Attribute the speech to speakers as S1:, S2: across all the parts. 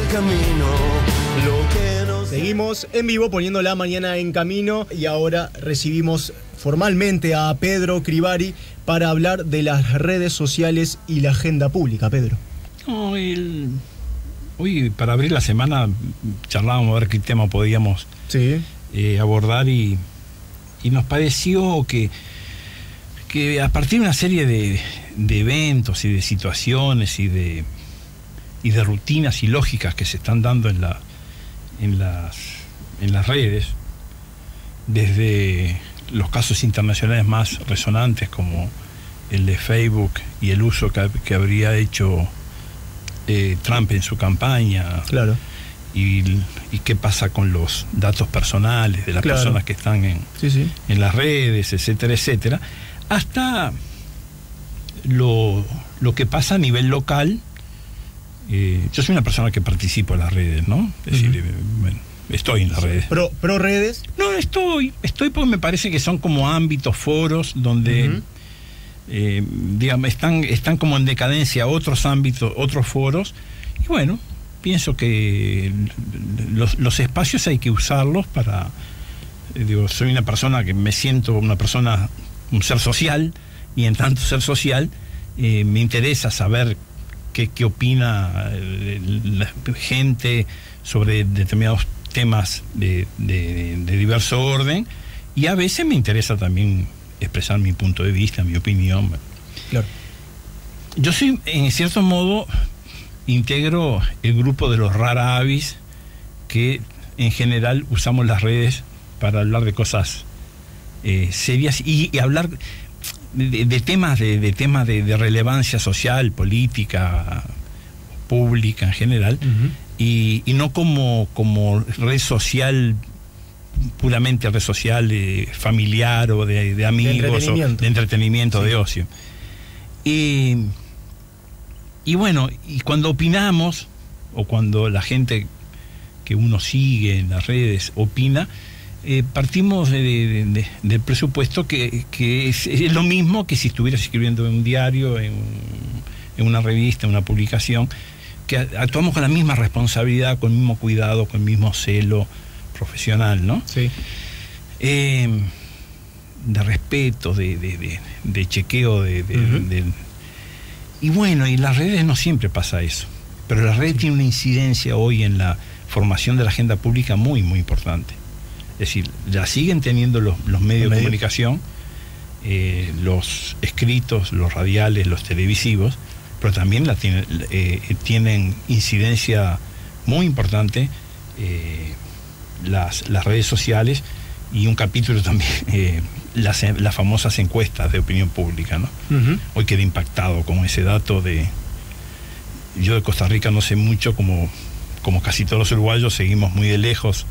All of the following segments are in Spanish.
S1: en camino. Lo que nos...
S2: Seguimos en vivo poniendo la mañana en camino y ahora recibimos formalmente a Pedro Crivari para hablar de las redes sociales y la agenda pública. Pedro.
S3: No, hoy para abrir la semana charlábamos a ver qué tema podíamos abordar y nos pareció que a partir de una serie de eventos y de situaciones y de rutinas y lógicas que se están dando en las redes, desde los casos internacionales más resonantes como el de Facebook y el uso que habría hecho Trump en su campaña,
S2: claro,
S3: y qué pasa con los datos personales de las personas que están en las redes, etcétera, etcétera, hasta lo que pasa a nivel local. Yo soy una persona que participo en las redes, ¿no? Es decir, bueno, estoy en las redes.
S2: ¿Pro redes?
S3: No, estoy porque me parece que son como ámbitos, foros, donde digamos, están como en decadencia otros ámbitos, otros foros, y bueno, pienso que los espacios hay que usarlos para... soy una persona que me siento un ser social, y en tanto ser social, me interesa saber qué opina la gente sobre determinados temas de diverso orden, y a veces me interesa también expresar mi punto de vista, mi opinión.
S2: Claro.
S3: Yo soy, en cierto modo, integro el grupo de los rara avis que en general usamos las redes para hablar de cosas serias y hablar de temas de relevancia social, política, pública en general, y no como red social, puramente red social familiar o de amigos, de entretenimiento, de ocio. Y bueno, y cuando opinamos, o cuando la gente que uno sigue en las redes opina, partimos del presupuesto que es lo mismo que si estuvieras escribiendo en un diario, en una revista, en una publicación, que actuamos con la misma responsabilidad, con el mismo cuidado, con el mismo celo profesional, ¿no?
S2: Sí.
S3: De respeto, de chequeo, y bueno, y las redes no siempre pasa eso, pero la red tiene una incidencia hoy en la formación de la agenda pública muy, muy importante. Es decir, la siguen teniendo los medios de comunicación, los escritos, los radiales, los televisivos, pero también tienen incidencia muy importante las redes sociales, y un capítulo también las famosas encuestas de opinión pública, ¿no? Hoy quedé impactado con ese dato yo de Costa Rica no sé mucho, como casi todos los uruguayos seguimos muy de lejos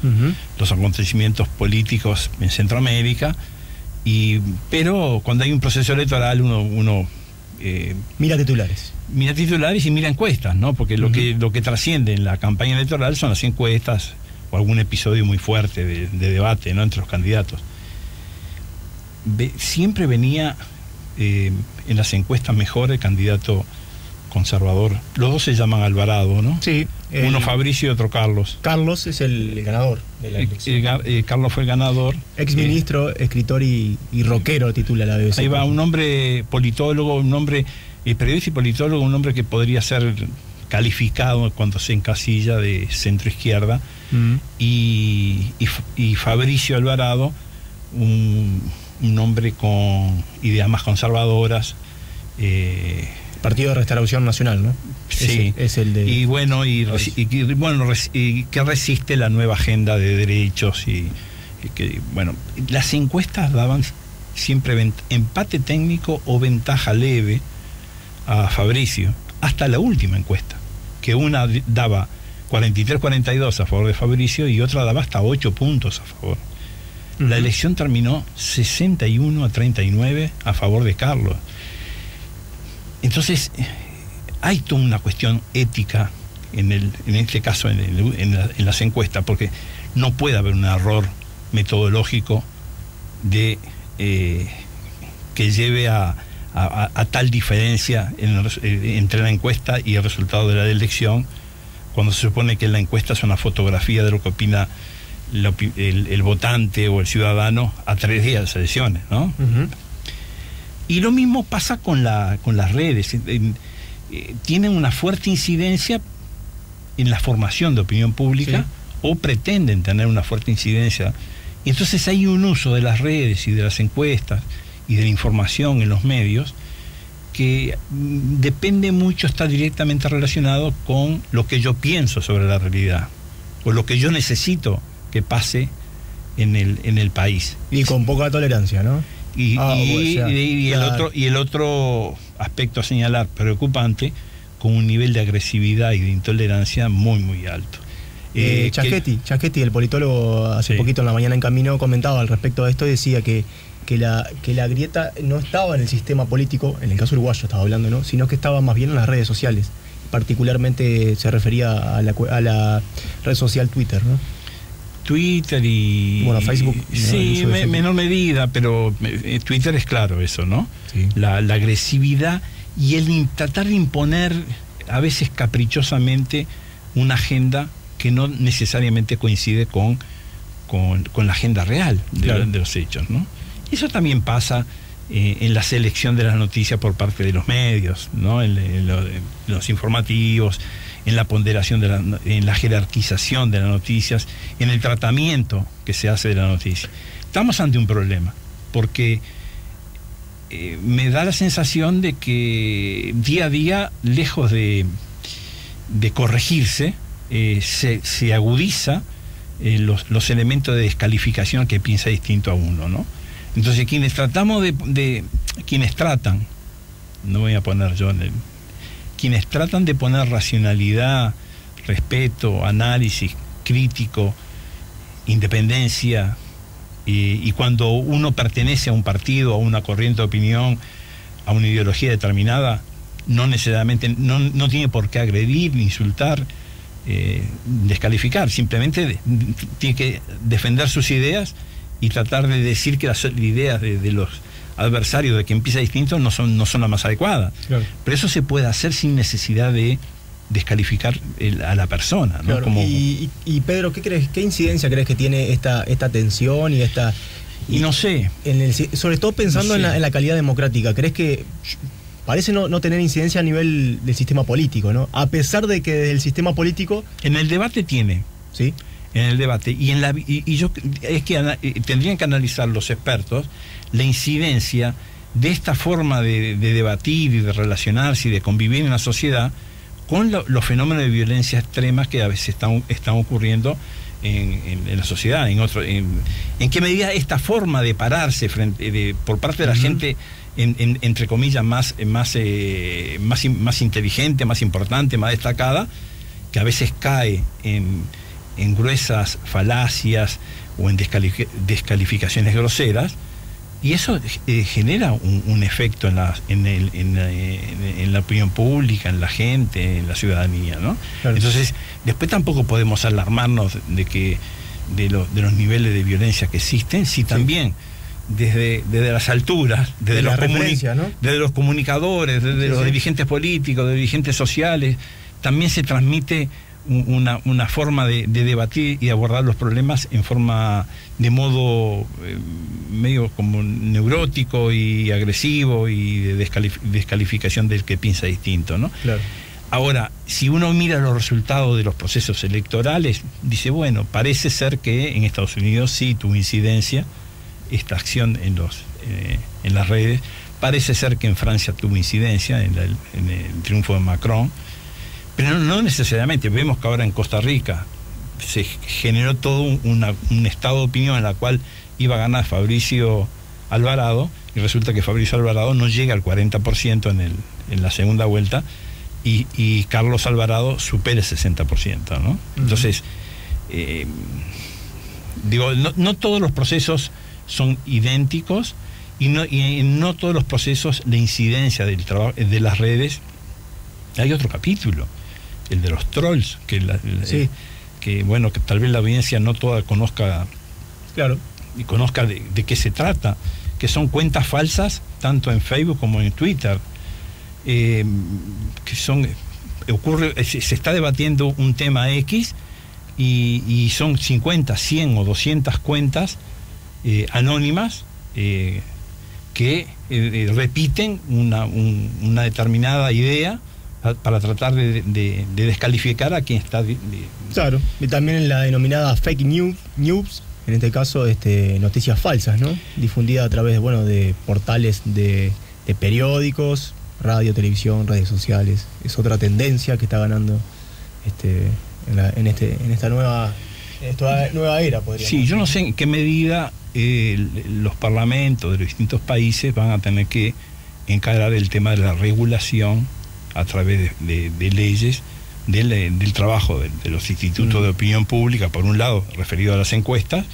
S3: los acontecimientos políticos en Centroamérica, pero cuando hay un proceso electoral uno
S2: mira titulares
S3: y mira encuestas, ¿no? Porque lo que trasciende en la campaña electoral son las encuestas o algún episodio muy fuerte de debate, ¿no?, entre los candidatos. Siempre venía en las encuestas mejor el candidato conservador. Los dos se llaman Alvarado, ¿no?
S2: Sí.
S3: Uno Fabricio y otro Carlos.
S2: Carlos es el ganador de la elección.
S3: Carlos fue el ganador.
S2: Exministro, escritor y rockero, titula la BBC.
S3: Ahí va, un hombre politólogo, un hombre periodista y politólogo, un hombre que podría ser calificado cuando se encasilla de centro izquierda, y Fabricio Alvarado, un hombre con ideas más conservadoras,
S2: Partido de Restauración Nacional, ¿no?
S3: Sí,
S2: es el de...
S3: Y bueno, y que resiste la nueva agenda de derechos, y que, bueno, las encuestas daban siempre empate técnico o ventaja leve a Fabricio, hasta la última encuesta, que una daba 43-42 a favor de Fabricio y otra daba hasta 8 puntos a favor. La elección terminó 61-39 a favor de Carlos. Entonces, hay toda una cuestión ética en este caso en las encuestas, porque no puede haber un error metodológico que lleve a tal diferencia entre la encuesta y el resultado de la elección, cuando se supone que la encuesta es una fotografía de lo que opina el votante o el ciudadano a 3 días de las elecciones, ¿no?
S2: Ujú.
S3: Y lo mismo pasa con las redes. Tienen una fuerte incidencia en la formación de opinión pública,
S2: Sí.
S3: o pretenden tener una fuerte incidencia. Y entonces hay un uso de las redes y de las encuestas y de la información en los medios que depende mucho, está directamente relacionado con lo que yo pienso sobre la realidad o lo que yo necesito que pase en el país.
S2: Y con poca tolerancia, ¿no?
S3: Y
S2: Claro.
S3: el otro aspecto a señalar preocupante, con un nivel de agresividad y de intolerancia muy, muy alto.
S2: Chaschetti, el politólogo, hace
S3: Sí.
S2: poquito en La Mañana en Camino comentaba al respecto de esto y decía que la grieta no estaba en el sistema político, en el caso uruguayo estaba hablando, ¿no? Sino que estaba más bien en las redes sociales. Particularmente se refería a la red social Twitter, ¿no?
S3: Twitter y...
S2: Bueno, Facebook, ¿no?
S3: Sí,
S2: El uso de
S3: menor medida, pero Twitter es claro eso, ¿no?
S2: Sí.
S3: La agresividad y el tratar de imponer, a veces caprichosamente, una agenda que no necesariamente coincide con la agenda real
S2: Claro.
S3: de los hechos, ¿no? Eso también pasa en la selección de las noticias por parte de los medios, ¿no? En los informativos, en la ponderación, en la jerarquización de las noticias, en el tratamiento que se hace de la noticia. Estamos ante un problema, porque me da la sensación de que día a día, lejos de corregirse, se agudiza los elementos de descalificación que piensa distinto a uno, ¿no? Entonces quienes quienes tratan, no voy a poner yo quienes tratan de poner racionalidad, respeto, análisis crítico, independencia, y cuando uno pertenece a un partido, a una corriente de opinión, a una ideología determinada, no necesariamente, no tiene por qué agredir, ni insultar, descalificar, simplemente tiene que defender sus ideas y tratar de decir que las ideas de los adversarios, de quien piensa distinto, no son las más adecuadas.
S2: Claro.
S3: Pero eso se puede hacer sin necesidad de descalificar a la persona, ¿no?
S2: Claro. Y Pedro, ¿qué crees? ¿Qué incidencia crees que tiene esta tensión
S3: y no sé,
S2: sobre todo pensando
S3: no sé.
S2: en la calidad democrática? ¿Crees que parece no tener incidencia a nivel del sistema político, ¿no? A pesar de que desde el sistema político...
S3: en el debate tiene,
S2: ¿sí?
S3: en el debate, y yo es que tendrían que analizar los expertos la incidencia de esta forma de debatir y de relacionarse y de convivir en la sociedad con los fenómenos de violencia extremas que a veces están ocurriendo en la sociedad. En qué medida esta forma de pararse por parte de la gente, entre comillas, más inteligente, más importante, más destacada, que a veces cae en gruesas falacias o en descalificaciones groseras, y eso genera un efecto en la opinión pública, en la gente, en la ciudadanía, ¿no?
S2: Claro.
S3: Entonces, después tampoco podemos alarmarnos de los niveles de violencia que existen, si también desde las alturas, desde
S2: la
S3: los
S2: referencia, ¿no?
S3: desde los comunicadores, desde los dirigentes políticos, de dirigentes sociales, también se transmite una forma de debatir y abordar los problemas de modo medio como neurótico y agresivo y de descalificación del que piensa distinto, ¿no?
S2: Claro.
S3: Ahora, si uno mira los resultados de los procesos electorales, dice, bueno, parece ser que en Estados Unidos sí tuvo incidencia esta acción en las redes, parece ser que en Francia tuvo incidencia en el triunfo de Macron, pero no necesariamente. Vemos que ahora en Costa Rica se generó todo un estado de opinión en la cual iba a ganar Fabricio Alvarado, y resulta que Fabricio Alvarado no llega al 40% en la segunda vuelta, y Carlos Alvarado supera el 60%, ¿no? Entonces, no todos los procesos son idénticos, y no todos los procesos, la incidencia del trabajo de las redes. Hay otro capítulo, el de los trolls, que tal vez la audiencia no toda conozca,
S2: Claro.
S3: y conozca de qué se trata, que son cuentas falsas tanto en Facebook como en Twitter, que son se está debatiendo un tema X y son 50, 100 o 200 cuentas anónimas que repiten una determinada idea para tratar de descalificar a quien está...
S2: Claro, y también en la denominada fake news, en este caso noticias falsas, ¿no? Difundida a través de portales de periódicos, radio, televisión, redes sociales. Es otra tendencia que está ganando en esta nueva era, podríamos decir.
S3: Sí, yo no sé en qué medida los parlamentos de los distintos países van a tener que encarar el tema de la regulación a través de leyes del trabajo de los institutos de opinión pública, por un lado referido a las encuestas,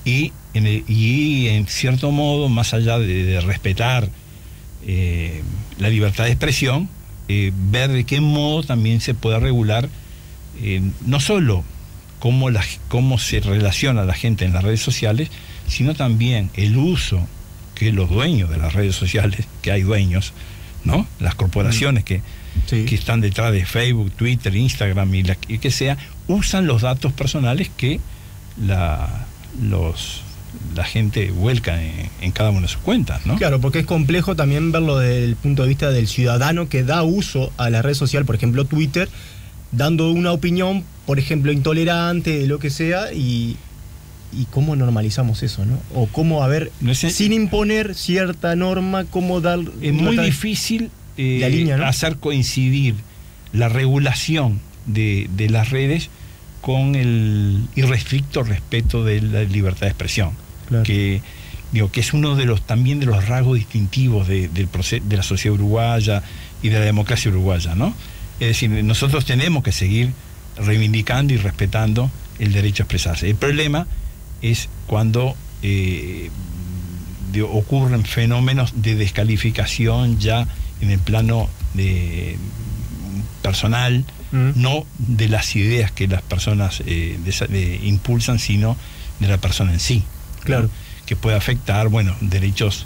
S3: y en cierto modo, más allá de respetar la libertad de expresión, ver de qué modo también se puede regular no solo cómo se relaciona la gente en las redes sociales, sino también el uso que los dueños de las redes sociales, que hay dueños, ¿no? Las corporaciones que están detrás de Facebook, Twitter, Instagram y que sea, usan los datos personales que la gente vuelca en cada una de sus cuentas, ¿no?
S2: Claro, porque es complejo también verlo desde el punto de vista del ciudadano que da uso a la red social, por ejemplo Twitter, dando una opinión, por ejemplo, intolerante, de lo que sea, y cómo normalizamos eso, ¿no? O cómo, sin imponer cierta norma, cómo dar...
S3: Es muy difícil hacer coincidir la regulación de las redes con el irrestricto respeto de la libertad de expresión, claro. que es uno de los rasgos distintivos de la sociedad uruguaya y de la democracia uruguaya, ¿no? Es decir, nosotros tenemos que seguir reivindicando y respetando el derecho a expresarse. El problema es cuando ocurren fenómenos de descalificación ya en el plano personal, no de las ideas que las personas impulsan, sino de la persona en sí,
S2: claro,
S3: ¿no? Que puede afectar, derechos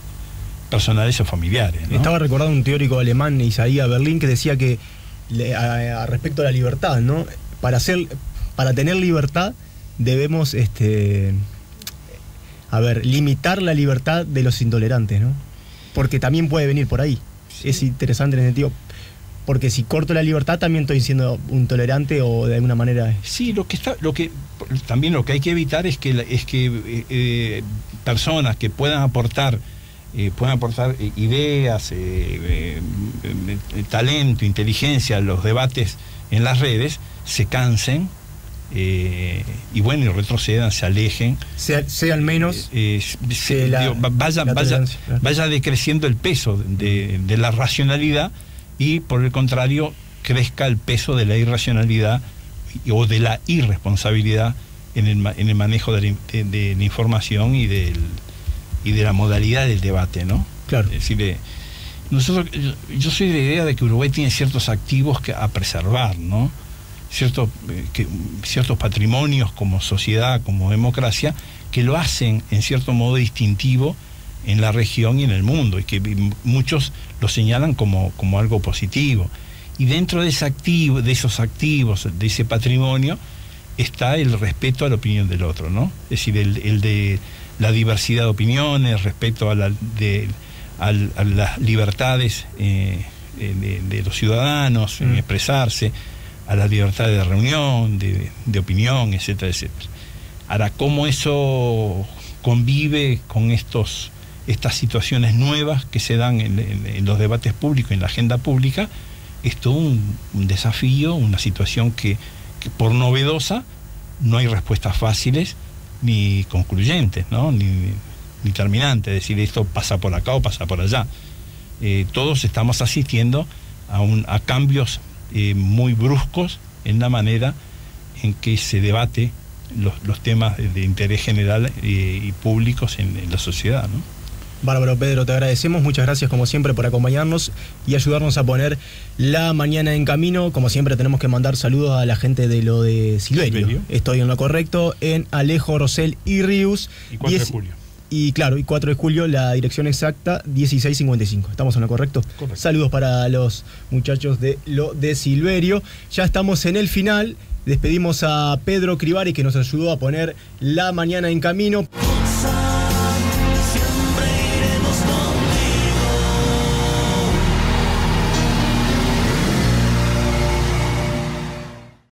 S3: personales o familiares, ¿no?
S2: Estaba recordando un teórico alemán, Isaiah Berlin, que decía que respecto a la libertad, ¿no? Para tener libertad debemos limitar la libertad de los intolerantes, ¿no? Porque también puede venir por ahí. Sí. Es interesante en ese sentido, porque si corto la libertad también estoy siendo intolerante o de alguna manera...
S3: Sí, también lo que hay que evitar es que personas que puedan aportar ideas, talento, inteligencia a los debates en las redes, se cansen y retrocedan, se alejen,
S2: sean menos,
S3: vaya decreciendo el peso de la racionalidad y por el contrario crezca el peso de la irracionalidad o de la irresponsabilidad en el manejo de la información y de la modalidad del debate, ¿no?
S2: Claro.
S3: Es decir, yo soy de la idea de que Uruguay tiene ciertos activos a preservar, ¿no? Ciertos patrimonios como sociedad, como democracia, que lo hacen en cierto modo distintivo en la región y en el mundo, y que muchos lo señalan como algo positivo. Y dentro de esos activos, de ese patrimonio, está el respeto a la opinión del otro, ¿no? Es decir, el de la diversidad de opiniones, respeto a las libertades de los ciudadanos en expresarse, a la libertad de reunión, de opinión, etcétera, etcétera. Ahora, ¿cómo eso convive con estas situaciones nuevas que se dan en los debates públicos, en la agenda pública? Es todo un desafío, una situación que por novedosa no hay respuestas fáciles ni concluyentes, ¿no? ni terminantes, es decir, esto pasa por acá o pasa por allá. Todos estamos asistiendo a cambios muy bruscos en la manera en que se debate los temas de interés general y públicos en la sociedad, ¿no?
S2: Bárbaro, Pedro, te agradecemos, muchas gracias como siempre por acompañarnos y ayudarnos a poner la mañana en camino. Como siempre tenemos que mandar saludos a la gente de lo de Silverio. Estoy en lo correcto, en Alejo, Rosell y Ríos.
S3: Y 4 de julio.
S2: Y claro, y 4 de julio, la dirección exacta, 1655. ¿Estamos en lo correcto?
S3: Correcto.
S2: Saludos para los muchachos de lo de Silverio. Ya estamos en el final. Despedimos a Pedro Crivari, que nos ayudó a poner la mañana en camino.